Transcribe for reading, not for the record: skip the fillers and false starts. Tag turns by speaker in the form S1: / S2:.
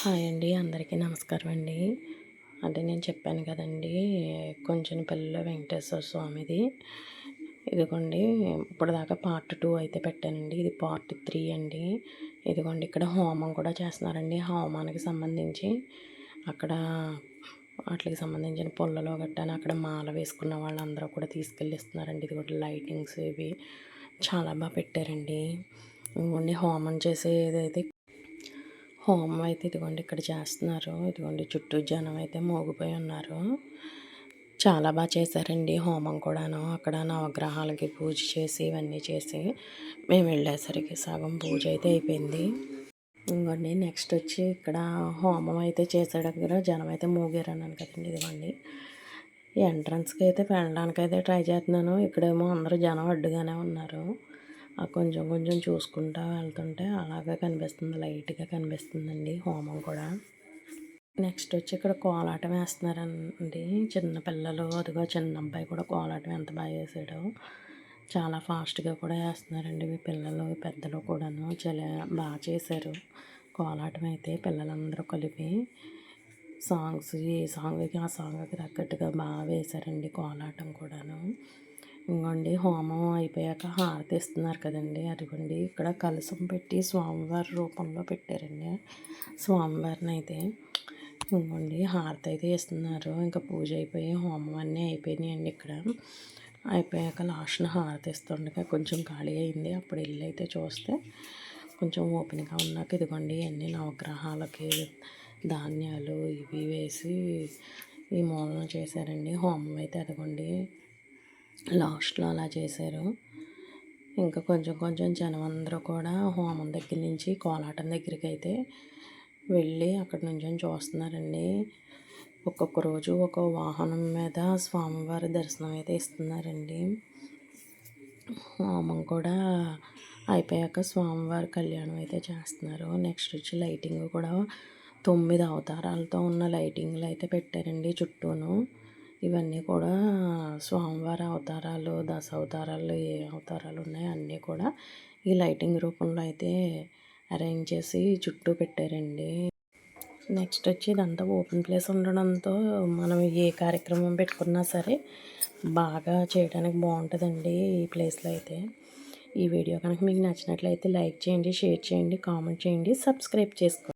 S1: Hi అండి, అందరికీ నమస్కారం అండి. అదే నేను చెప్పాను కదండి, కొంచెంపల్లిలో వెంకటేశ్వర స్వామిది. ఇదిగోండి, ఇప్పటిదాకా పార్ట్ 2 అయితే పెట్టానండి. ఇది పార్ట్ 3 అండి. ఇదిగోండి, ఇక్కడ హోమం కూడా చేస్తున్నారండి. హోమానికి సంబంధించి అక్కడ వాటికి సంబంధించిన పుల్లలో గట్టాను అక్కడ మాల వేసుకున్న వాళ్ళందరూ కూడా తీసుకెళ్ళి ఇస్తున్నారండి. ఇదిగోండి లైటింగ్స్ ఇవి చాలా బాగా పెట్టారండి. ఇదిగోండి హోమం చేసేదైతే హోమం అయితే ఇదిగోండి ఇక్కడ చేస్తున్నారు. ఇదిగోండి చుట్టూ జనం అయితే మోగిపోయి ఉన్నారు. చాలా బాగా చేశారండి హోమం కూడాను. అక్కడ నవగ్రహాలకి పూజ చేసి ఇవన్నీ చేసి మేము వెళ్ళేసరికి సగం పూజ అయితే అయిపోయింది. ఇంకోండి నెక్స్ట్ వచ్చి ఇక్కడ హోమం అయితే చేసే దగ్గర జనం అయితే మోగారు అన్నాను కదండి. ఇదిగోండి ఎంట్రన్స్కి అయితే వెళ్ళడానికైతే ట్రై చేస్తున్నాను. ఇక్కడేమో అందరూ జనం అడ్డుగానే ఉన్నారు. కొంచెం కొంచెం చూసుకుంటా వెళ్తుంటే అలాగే కనిపిస్తుంది, లైట్గా కనిపిస్తుందండి హోమం కూడా. నెక్స్ట్ వచ్చి ఇక్కడ కోలాటం వేస్తున్నారండి చిన్నపిల్లలు. అదిగో చిన్న అబ్బాయి కూడా కోలాటం ఎంత బాగా వేసాడో. చాలా ఫాస్ట్గా కూడా వేస్తున్నారండి మీ పిల్లలు పెద్దలు కూడాను. చాలా బాగా చేశారు కోలాటం అయితే పిల్లలందరూ కలిపి. సాంగ్స్ ఏ సాంగ్కి ఆ సాంగ్కి తగ్గట్టుగా బాగా వేశారండి కోలాటం కూడాను. ఇంకోండి హోమం అయిపోయాక హారతి ఇస్తున్నారు కదండి. అదిగోండి ఇక్కడ కలశం పెట్టి స్వామివారి రూపంలో పెట్టారండి స్వామివారిని అయితే. ఇంకోండి హారతి అయితే ఇస్తున్నారు. ఇంకా పూజ అయిపోయి హోమం అన్నీ అయిపోయినాయండి. ఇక్కడ అయిపోయాక లాస్ట్న హారతి ఇస్తుండగా కొంచెం ఖాళీ అయింది. అప్పుడు వెళ్ళి అయితే చూస్తే కొంచెం ఓపెన్గా ఉన్నాక ఇదిగోండి అన్ని నవగ్రహాలకి ధాన్యాలు ఇవి వేసి ఈ మూలన చేశారండి హోమం అయితే. అదిగోండి లాస్ట్లో అలా చేశారు. ఇంకా కొంచెం కొంచెం జనం అందరూ కూడా హోమం దగ్గర నుంచి కోలాటం దగ్గరికి అయితే వెళ్ళి అక్కడి నుంచి చూస్తున్నారండి. ఒక్కొక్క రోజు ఒక వాహనం మీద స్వామివారి దర్శనం అయితే ఇస్తున్నారండి. హోమం కూడా అయిపోయాక స్వామివారి కళ్యాణం అయితే చేస్తున్నారు. నెక్స్ట్ వచ్చి లైటింగ్ కూడా 9 అవతారాలతో ఉన్న లైటింగ్లు అయితే పెట్టారండి చుట్టూను. ఇవన్నీ కూడా స్వామివారి అవతారాలు, దశ అవతారాలు, ఏ అవతారాలు ఉన్నాయో అన్నీ కూడా ఈ లైటింగ్ రూపంలో అయితే అరేంజ్ చేసి చుట్టూ పెట్టారండి. నెక్స్ట్ వచ్చి ఇదంతా ఓపెన్ ప్లేస్ ఉండడంతో మనం ఏ కార్యక్రమం పెట్టుకున్నా సరే బాగా చేయడానికి బాగుంటుందండి ఈ ప్లేస్లో అయితే. ఈ వీడియో కనుక మీకు నచ్చినట్లయితే లైక్ చేయండి, షేర్ చేయండి, కామెంట్ చేయండి, సబ్స్క్రైబ్ చేసుకోండి.